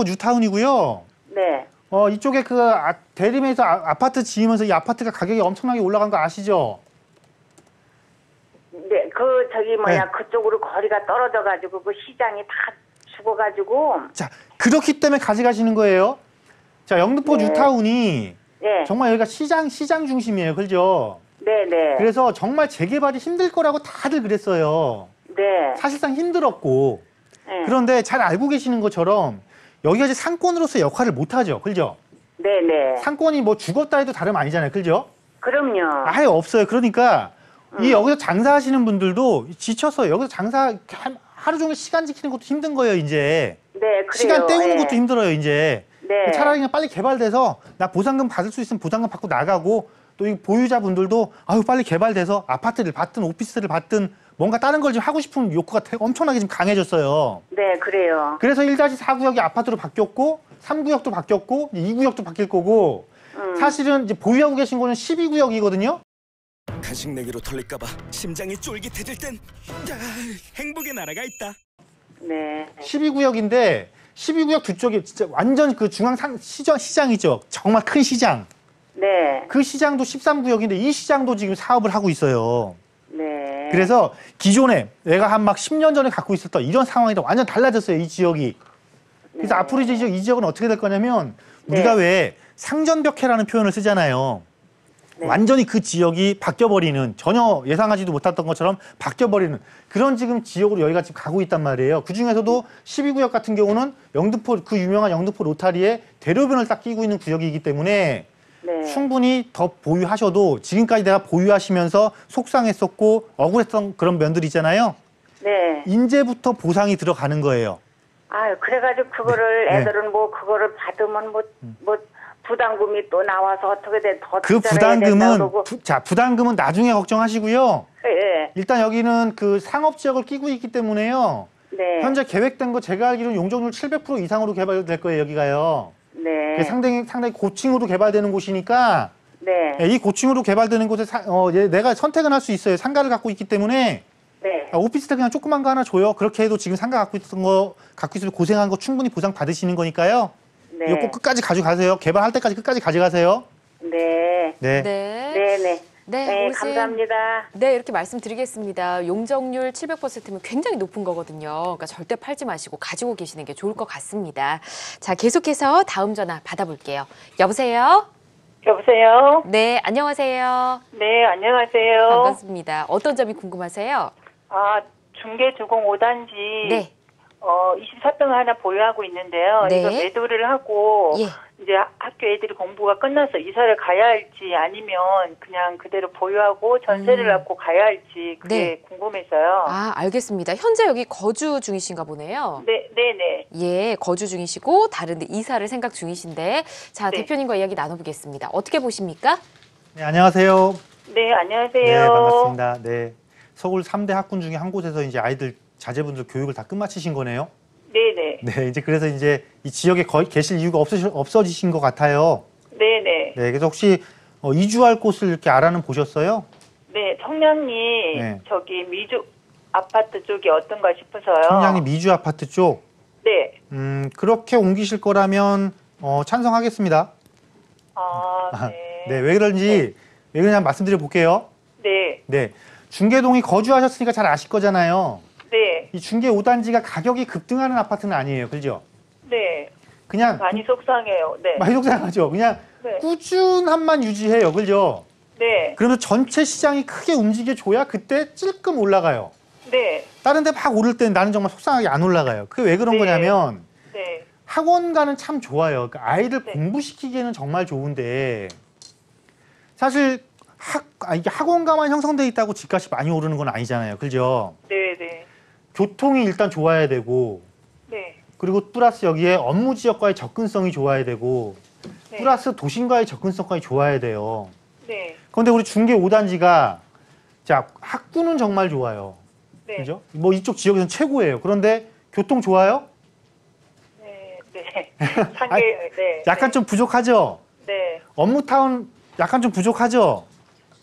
뉴타운이고요. 네. 이쪽에 대림에서 아파트 지으면서 이 아파트가 가격이 엄청나게 올라간 거 아시죠? 네, 네. 그쪽으로 거리가 떨어져가지고 그 시장이 다 죽어가지고. 자, 그렇기 때문에 가져가시는 거예요. 자, 영등포 네. 뉴타운이 네. 정말 여기가 시장 중심이에요. 그죠? 네, 네. 그래서 정말 재개발이 힘들 거라고 다들 그랬어요. 네. 사실상 힘들었고. 네. 그런데 잘 알고 계시는 것처럼 여기가 이제 상권으로서 역할을 못 하죠. 그죠? 네, 네. 상권이 뭐 죽었다 해도 다름 아니잖아요. 그죠? 그럼요. 아예 없어요. 그러니까 여기서 장사하시는 분들도 지쳐서 여기서 하루 종일 시간 지키는 것도 힘든 거예요, 이제. 네, 그래요. 시간 때우는 네. 것도 힘들어요, 이제. 네. 차라리 그냥 빨리 개발돼서 나 보상금 받을 수 있으면 보상금 받고 나가고 또 이 보유자분들도 빨리 개발돼서 아파트를 받든 오피스를 받든 뭔가 다른 걸 좀 하고 싶은 욕구가 엄청나게 지금 강해졌어요. 네, 그래요. 그래서 1-4구역이 아파트로 바뀌었고 3구역도 바뀌었고 2구역도 바뀔 거고 사실은 이제 보유하고 계신 거는 12구역이거든요. 간식 내기로 털릴까봐 심장이 쫄깃해질 땐 행복의 나라가 있다. 네. 12구역인데 12구역 두 쪽이 진짜 완전 그 중앙 시장이죠. 정말 큰 시장. 네. 그 시장도 13구역인데 이 시장도 지금 사업을 하고 있어요. 네. 그래서 기존에 내가 한 막 10년 전에 갖고 있었던 이런 상황이랑 완전 달라졌어요, 이 지역이. 그래서 네. 앞으로 이제 이 지역은 어떻게 될 거냐면 우리가 왜 상전벽해라는 표현을 쓰잖아요. 네. 완전히 그 지역이 바뀌어버리는, 전혀 예상하지도 못했던 것처럼 바뀌어버리는 그런 지금 지역으로 여기가 지금 가고 있단 말이에요. 그중에서도 12구역 같은 경우는 영등포, 그 유명한 영등포 로타리에 대로변을 딱 끼고 있는 구역이기 때문에 네. 충분히 더 보유하셔도 지금까지 내가 보유하시면서 속상했었고 억울했던 그런 면들이 있잖아요. 네. 이제부터 보상이 들어가는 거예요. 아유, 그래가지고 그거를 네. 애들은 뭐 그거를 받으면 뭐 부담금이 또 나와서 어떻게 더 그 투자를 해야 된다 부담금은 그러고. 부담금은 나중에 걱정하시고요. 예. 일단 여기는 그 상업 지역을 끼고 있기 때문에요. 네. 현재 계획된 거 제가 알기로는 용적률 700% 이상으로 개발될 거예요, 여기가요. 네. 그게 상당히 고층으로 개발되는 곳이니까 네. 이 고층으로 개발되는 곳에 내가 선택은 할 수 있어요. 상가를 갖고 있기 때문에 네. 오피스텔 그냥 조그만 거 하나 줘요. 그렇게 해도 지금 상가 갖고 있으면 고생한 거 충분히 보상 받으시는 거니까요. 네. 이거 꼭 끝까지 가져가세요. 개발할 때까지 끝까지 가져가세요. 네. 네. 네. 네. 네. 네, 네, 어르신. 감사합니다. 네, 이렇게 말씀드리겠습니다. 용적률 700%면 굉장히 높은 거거든요. 그러니까 절대 팔지 마시고 가지고 계시는 게 좋을 것 같습니다. 자, 계속해서 다음 전화 받아볼게요. 여보세요? 여보세요? 네, 안녕하세요. 네, 안녕하세요. 반갑습니다. 어떤 점이 궁금하세요? 아, 중계 주공 5단지 네. 24평 하나 보유하고 있는데요. 네. 이거 매도를 하고 예. 이제 학교 애들이 공부가 끝나서 이사를 가야 할지 아니면 그냥 그대로 보유하고 전세를 갖고 가야 할지 그게 네. 궁금해서요. 아, 알겠습니다. 현재 여기 거주 중이신가 보네요. 네, 네, 네. 예, 거주 중이시고 다른 데 이사를 생각 중이신데 자, 네. 대표님과 이야기 나눠보겠습니다. 어떻게 보십니까? 네, 안녕하세요. 네, 안녕하세요. 네, 반갑습니다. 네. 서울 3대 학군 중에 한 곳에서 이제 아이들 자제분들 교육을 다 끝마치신 거네요. 네, 네. 네, 이제 그래서 이제 이 지역에 거의 계실 이유가 없어지신 것 같아요. 네, 네. 네, 그래서 혹시 이주할 곳을 이렇게 알아는 보셨어요? 네, 청량리 네. 저기 미주 아파트 쪽이 어떤가 싶어서요. 청량리 미주 아파트 쪽. 네. 그렇게 옮기실 거라면 찬성하겠습니다. 아, 네. 네, 왜 그런지 말씀드려 볼게요. 네. 네, 중계동이 거주하셨으니까 잘 아실 거잖아요. 네. 이 중계 5단지가 가격이 급등하는 아파트는 아니에요, 그죠? 네. 그냥 많이 속상해요. 네. 많이 속상하죠. 그냥 네. 꾸준함만 유지해요, 그죠? 네. 그러면서 전체 시장이 크게 움직여줘야 그때 찔끔 올라가요. 네. 다른 데 막 오를 때는 나는 정말 속상하게 안 올라가요. 그게 왜 그런 네. 거냐면 네. 학원가는 참 좋아요. 그러니까 아이들 네. 공부시키기에는 정말 좋은데 사실 이게 학원가만 형성돼 있다고 집값이 많이 오르는 건 아니잖아요. 그죠? 네. 네. 교통이 일단 좋아야 되고 네. 그리고 플러스 여기에 업무 지역과의 접근성이 좋아야 되고 네. 플러스 도심과의 접근성까지 좋아야 돼요. 네. 그런데 우리 중계 5단지가 자 학구는 정말 좋아요. 네. 그죠? 뭐 이쪽 지역에서는 최고예요. 그런데 교통 좋아요? 네. 네. 상계 네. 약간 좀 부족하죠? 네. 업무타운 약간 좀 부족하죠?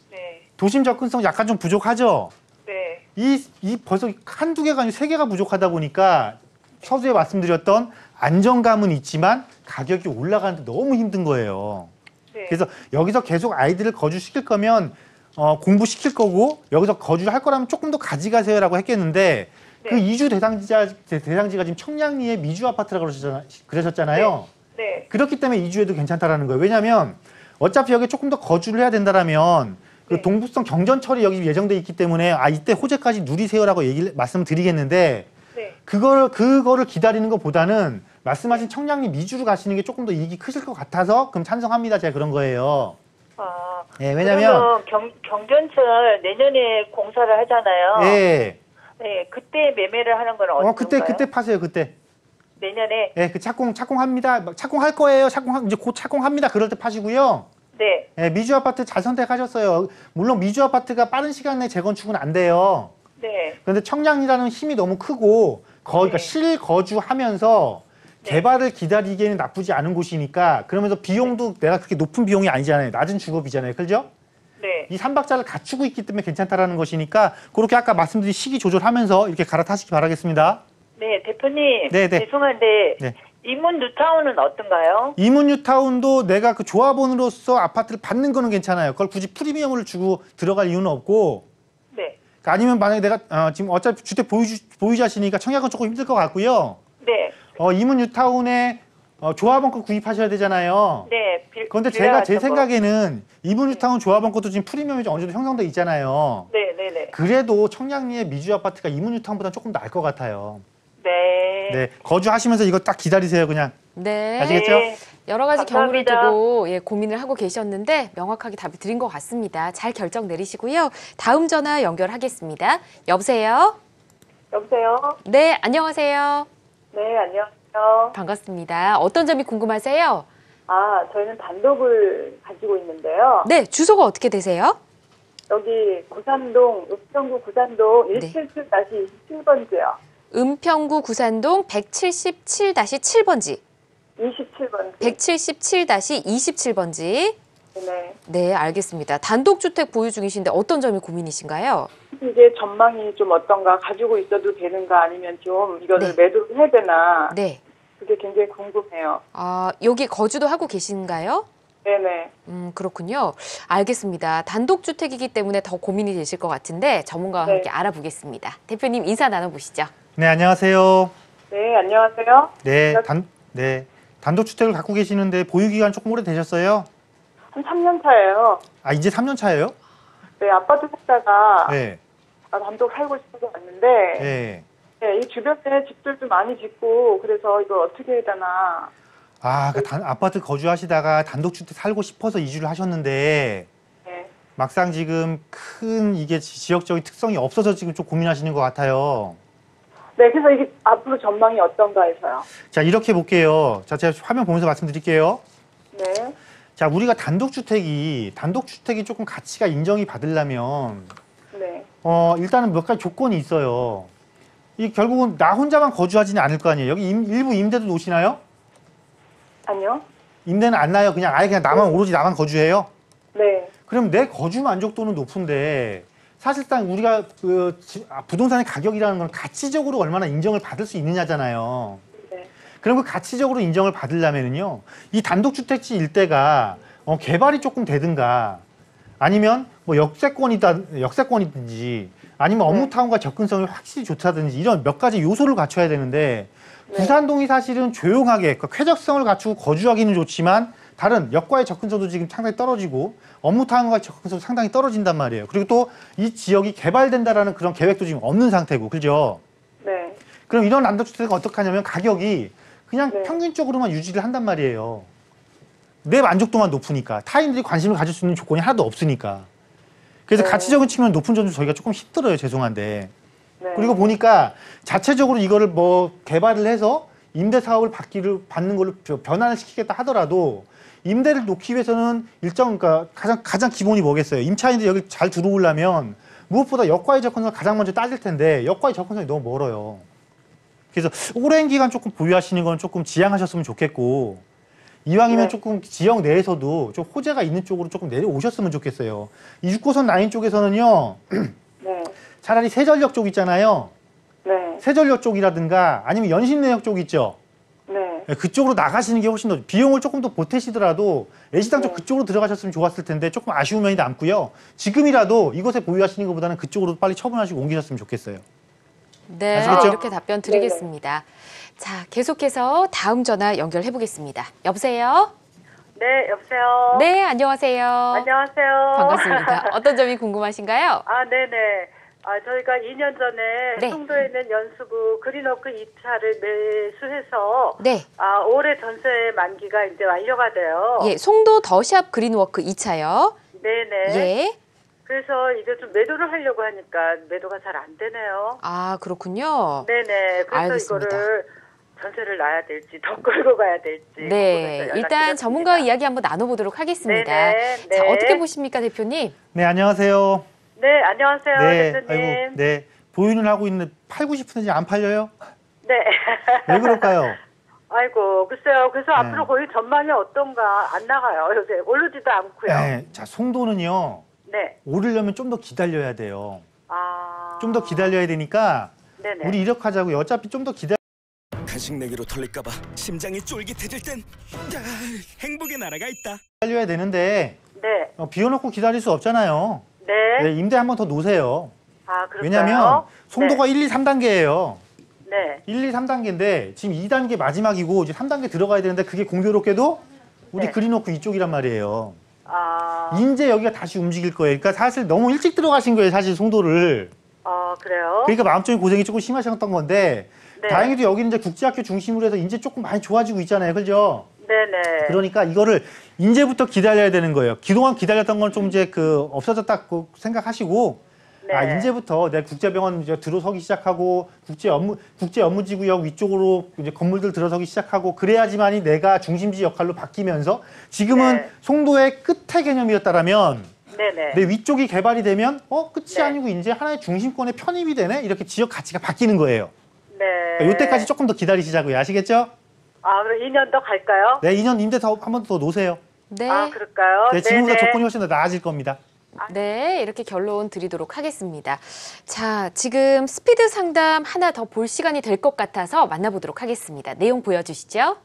네. 도심 접근성 약간 좀 부족하죠? 네. 이 벌써 한두 개가 아니고 세 개가 부족하다 보니까 서두에 말씀드렸던 안정감은 있지만 가격이 올라가는데 너무 힘든 거예요. 네. 그래서 여기서 계속 아이들을 거주시킬 거면 공부시킬 거고 여기서 거주를 할 거라면 조금 더 가져가세요라고 했겠는데 네. 그 이주 대상지가 지금 청량리의 미주 아파트라고 그러셨잖아요. 네. 그렇기 때문에 이주해도 괜찮다라는 거예요. 왜냐하면 어차피 여기 조금 더 거주를 해야 된다라면 그 네. 동북성 경전철이 여기 예정돼 있기 때문에 이때 호재까지 누리세요라고 말씀드리겠는데 네. 그거를 기다리는 것보다는 말씀하신 청량리 미주로 가시는 게 조금 더 이익이 크실 것 같아서 그럼 찬성합니다. 제가 그런 거예요. 아. 네, 왜냐면 경전철 내년에 공사를 하잖아요. 예. 네. 그때 매매를 하는 건 어떤가요? 그때 파세요. 그때. 내년에. 예, 그 착공합니다. 착공할 거예요. 이제 곧 착공합니다. 그럴 때 파시고요. 네. 예, 미주 아파트 잘 선택하셨어요. 물론 미주 아파트가 빠른 시간 내에 재건축은 안 돼요. 네. 그런데 청량리라는 힘이 너무 크고 그러니까 네. 실거주하면서 네. 개발을 기다리기에는 나쁘지 않은 곳이니까 그러면서 비용도 내가 그렇게 높은 비용이 아니잖아요. 낮은 주거비잖아요. 그죠? 네. 이 3박자를 갖추고 있기 때문에 괜찮다라는 것이니까 그렇게 아까 말씀드린 시기 조절하면서 이렇게 갈아타시기 바라겠습니다. 네, 대표님. 네, 네. 죄송한데 네. 이문 뉴타운은 어떤가요? 이문뉴타운도 내가 그 조합원으로서 아파트를 받는 거는 괜찮아요. 그걸 굳이 프리미엄을 주고 들어갈 이유는 없고 네. 그러니까 아니면 만약에 내가 지금 어차피 주택 보유자시니까 청약은 조금 힘들 것 같고요. 네. 이문뉴타운에 조합원 거 구입하셔야 되잖아요. 네. 그런데 그래야 제 뭐. 생각에는 이문주타운 조합원 것도 지금 프리미엄이 어느 정도 형성돼 있잖아요. 네네네. 그래도 청량리의 미주 아파트가 이문주타운보다 조금 나을 것 같아요. 네. 네, 거주하시면서 이거 딱 기다리세요, 그냥. 네. 아시겠죠? 네. 여러 가지 경우를 감사합니다. 두고 고민을 하고 계셨는데 명확하게 답을 드린 것 같습니다. 잘 결정 내리시고요. 다음 전화 연결하겠습니다. 여보세요? 여보세요? 네, 안녕하세요. 네, 안녕하세요. 반갑습니다. 어떤 점이 궁금하세요? 아, 저희는 단독을 가지고 있는데요. 네, 주소가 어떻게 되세요? 여기 구산동, 읍정구 구산동 네. 177-27번지요. 은평구 구산동 177-7번지, 27번지. 177-27번지. 네. 네, 알겠습니다. 단독주택 보유 중이신데 어떤 점이 고민이신가요? 이게 전망이 좀 어떤가, 가지고 있어도 되는가, 아니면 좀 이거를 네. 매도를 해야 되나, 네. 그게 굉장히 궁금해요. 아, 여기 거주도 하고 계신가요? 네네. 그렇군요. 알겠습니다. 단독주택이기 때문에 더 고민이 되실 것 같은데 전문가와 네. 함께 알아보겠습니다. 대표님 인사 나눠보시죠. 네, 안녕하세요. 네, 안녕하세요. 네, 단독주택을 갖고 계시는데 보유기간 조금 오래 되셨어요? 한 3년 차예요. 아, 이제 3년 차예요? 네, 아파트 살다가 네. 단독 살고 싶어서 왔는데, 네. 네, 이 주변에 집들도 많이 짓고, 그래서 이걸 어떻게 해야 되나. 아, 아파트 거주하시다가 단독주택 살고 싶어서 이주를 하셨는데 네. 막상 지금 큰 이게 지역적인 특성이 없어서 지금 좀 고민하시는 것 같아요. 네, 그래서 이게 앞으로 전망이 어떤가 해서요. 자, 이렇게 볼게요. 자, 제가 화면 보면서 말씀드릴게요. 네. 자, 우리가 단독주택이 조금 가치가 인정이 받으려면 네. 일단은 몇 가지 조건이 있어요. 이 결국은 나 혼자만 거주하지는 않을 거 아니에요. 여기 일부 임대도 놓으시나요? 아니요? 임대는 안 나요. 그냥 아예 그냥 오로지 나만 거주해요. 네. 그럼 내 거주 만족도는 높은데 사실상 우리가 부동산의 가격이라는 건 가치적으로 얼마나 인정을 받을 수 있느냐잖아요. 네. 그럼 그 가치적으로 인정을 받으려면은요, 이 단독주택지 일대가 개발이 조금 되든가 아니면 뭐 역세권이든지 아니면 업무타운과 접근성이 확실히 좋다든지 이런 몇 가지 요소를 갖춰야 되는데 네. 부산동이 사실은 조용하게 쾌적성을 갖추고 거주하기는 좋지만 다른 역과의 접근성도 지금 상당히 떨어지고 업무타운과의 접근성도 상당히 떨어진단 말이에요. 그리고 또 이 지역이 개발된다라는 그런 계획도 지금 없는 상태고, 그죠? 네. 그럼 이런 단독주택은 어떻게 하냐면 가격이 그냥 네. 평균적으로만 유지를 한단 말이에요. 내 만족도만 높으니까. 타인들이 관심을 가질 수 있는 조건이 하나도 없으니까. 그래서 네. 가치적인 측면 높은 점도 저희가 조금 힘들어요. 죄송한데. 네. 그리고 보니까 자체적으로 이거를 뭐 개발을 해서 임대 사업을 받는 걸로 변환을 시키겠다 하더라도 임대를 놓기 위해서는 그러니까 가장 기본이 뭐겠어요? 임차인들이 여기 잘 들어오려면 무엇보다 역과의 접근성을 가장 먼저 따질 텐데 역과의 접근성이 너무 멀어요. 그래서 오랜 기간 조금 보유하시는 건 조금 지양하셨으면 좋겠고, 이왕이면 네. 조금 지역 내에서도 좀 호재가 있는 쪽으로 조금 내려오셨으면 좋겠어요. 이 6호선 라인 쪽에서는요, 네. 차라리 세전력 쪽 있잖아요. 네. 세전력 쪽이라든가 아니면 연신내역 쪽 있죠. 네. 그쪽으로 나가시는 게 훨씬 더 비용을 조금 더 보태시더라도 애시당초 네. 그쪽으로 들어가셨으면 좋았을 텐데 조금 아쉬운 면이 남고요. 지금이라도 이곳에 보유하시는 것보다는 그쪽으로 빨리 처분하시고 옮기셨으면 좋겠어요. 네, 아시겠죠? 이렇게 답변 드리겠습니다. 자, 계속해서 다음 전화 연결해 보겠습니다. 여보세요? 네, 여보세요? 네, 안녕하세요. 안녕하세요. 반갑습니다. 어떤 점이 궁금하신가요? 아, 네네. 저희가 2년 전에 네. 송도에 있는 연수구 그린워크 2차를 매수해서 네. 올해 전세 만기가 이제 완료가 돼요. 예, 송도 더샵 그린워크 2차요. 네네. 예. 그래서 이제 좀 매도를 하려고 하니까 매도가 잘 안 되네요. 아, 그렇군요. 네네. 그래서 알겠습니다. 이거를 전세를 놔야 될지 더 끌고 가야 될지. 네, 궁금해서 일단 연락드렸습니다. 전문가와 이야기 한번 나눠보도록 하겠습니다. 네네, 네. 자, 어떻게 보십니까, 대표님? 네, 안녕하세요. 네, 안녕하세요, 네, 대표님. 아이고, 네. 보유는 하고 있는데 팔고 싶은데 안 팔려요? 네. 왜 그럴까요? 아이고, 글쎄요. 그래서 네. 앞으로 거의 전망이 어떤가 안 나가요. 요새 오르지도 않고요. 네, 자, 송도는요, 네. 오르려면 좀 더 기다려야 돼요. 아. 좀 더 기다려야 되니까 네네. 우리 이렇게 하자고요. 어차피 좀 더 간식 내기로 털릴까봐 심장이 쫄깃해질 땐 행복의 나라가 있다. 기다려야 되는데 네. 비워놓고 기다릴 수 없잖아요. 네. 네, 임대 한 번 더 놓으세요. 아, 그럴까요? 왜냐면 송도가 1, 2, 3단계예요. 네. 1, 2, 3단계인데 지금 2단계 마지막이고 이제 3단계 들어가야 되는데 그게 공교롭게도 우리 네. 그려놓고 이쪽이란 말이에요. 아, 이제 여기가 다시 움직일 거예요. 그러니까 사실 너무 일찍 들어가신 거예요. 사실 송도를. 그래요? 그러니까 마음적인 고생이 조금 심하셨던 건데 네. 다행히도 여기는 이제 국제학교 중심으로 해서 이제 조금 많이 좋아지고 있잖아요. 그죠? 네네. 그러니까 이거를 이제부터 기다려야 되는 거예요. 그동안 기다렸던 건 좀 이제 없어졌다고 생각하시고 네. 이제부터 내 국제병원 이제 들어서기 시작하고 국제업무지구역 위쪽으로 이제 건물들 들어서기 시작하고 그래야지만이 내가 중심지 역할로 바뀌면서 지금은 네. 송도의 끝의 개념이었다라면 네네. 내 위쪽이 개발이 되면 끝이 네. 아니고 이제 하나의 중심권에 편입이 되네 이렇게 지역 가치가 바뀌는 거예요. 네. 그러니까 이때까지 조금 더 기다리시자고요. 아시겠죠? 그럼 2년 더 갈까요? 네, 2년 임대 한 번 더 놓으세요. 네. 그럴까요? 네, 지금보다 네네. 조건이 훨씬 더 나아질 겁니다. 네, 이렇게 결론 드리도록 하겠습니다. 자, 지금 스피드 상담 하나 더 볼 시간이 될 것 같아서 만나보도록 하겠습니다. 내용 보여주시죠.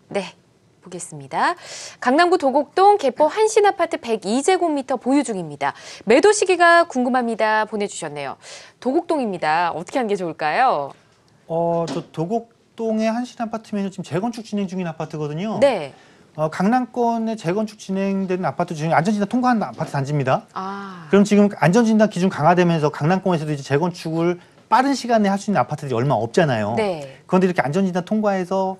네, 보겠습니다. 강남구 도곡동 개포 한신아파트 102제곱미터 보유 중입니다. 매도 시기가 궁금합니다. 보내주셨네요. 도곡동입니다. 어떻게 하는 게 좋을까요? 저 도곡동의 한신 아파트면은 지금 재건축 진행 중인 아파트거든요. 네. 강남권의 재건축 진행되는 아파트 중에 안전진단 통과한 아파트 단지입니다. 아, 그럼 지금 안전진단 기준 강화되면서 강남권에서도 이제 재건축을 빠른 시간 내에 할 수 있는 아파트들이 얼마 없잖아요. 네. 그런데 이렇게 안전진단 통과해서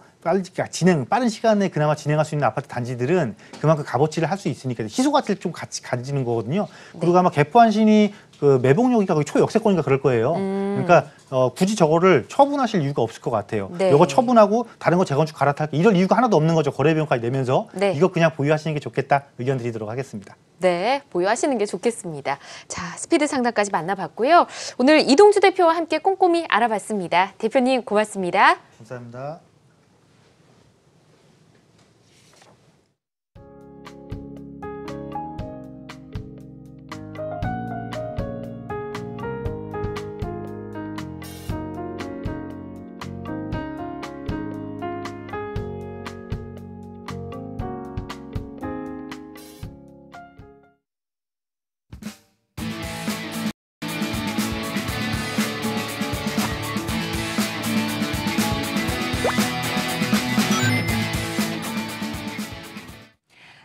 빠른 시간에 그나마 진행할 수 있는 아파트 단지들은 그만큼 값어치를 할 수 있으니까 희소 가치를 좀 같이 가지는 거거든요. 그리고 아마 개포한신이 매봉역이가 거의 초역세권인가 그럴 거예요. 그러니까 굳이 저거를 처분하실 이유가 없을 것 같아요. 네. 이거 처분하고 다른 거 재건축 갈아탈게 이럴 이유가 하나도 없는 거죠. 거래비용까지 내면서 네. 이거 그냥 보유하시는 게 좋겠다 의견 드리도록 하겠습니다. 네, 보유하시는 게 좋겠습니다. 자, 스피드 상담까지 만나봤고요. 오늘 이동주 대표와 함께 꼼꼼히 알아봤습니다. 대표님 고맙습니다. 감사합니다.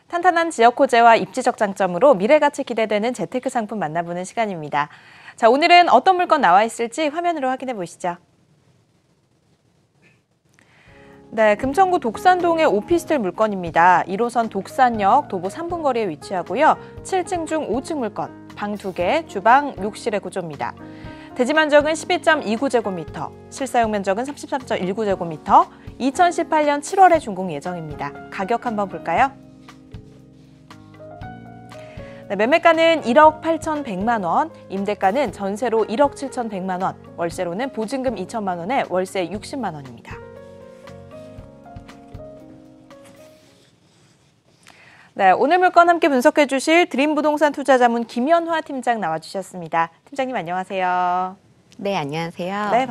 탄탄한 지역 호재와 입지적 장점으로 미래가치 기대되는 재테크 상품 만나보는 시간입니다. 자, 오늘은 어떤 물건 나와 있을지 화면으로 확인해 보시죠. 네, 금천구 독산동의 오피스텔 물건입니다. 1호선 독산역 도보 3분 거리에 위치하고요. 7층 중 5층 물건, 방 2개, 주방, 욕실의 구조입니다. 대지 면적은 12.29제곱미터, 실사용 면적은 33.19제곱미터, 2018년 7월에 준공 예정입니다. 가격 한번 볼까요? 네, 매매가는 1억 8,100만 원, 임대가는 전세로 1억 7,100만 원, 월세로는 보증금 2천만 원에 월세 60만 원입니다. 네, 오늘 물건 함께 분석해 주실 드림부동산 투자자문 김연화 팀장 나와주셨습니다. 팀장님 안녕하세요. 네, 안녕하세요. 네,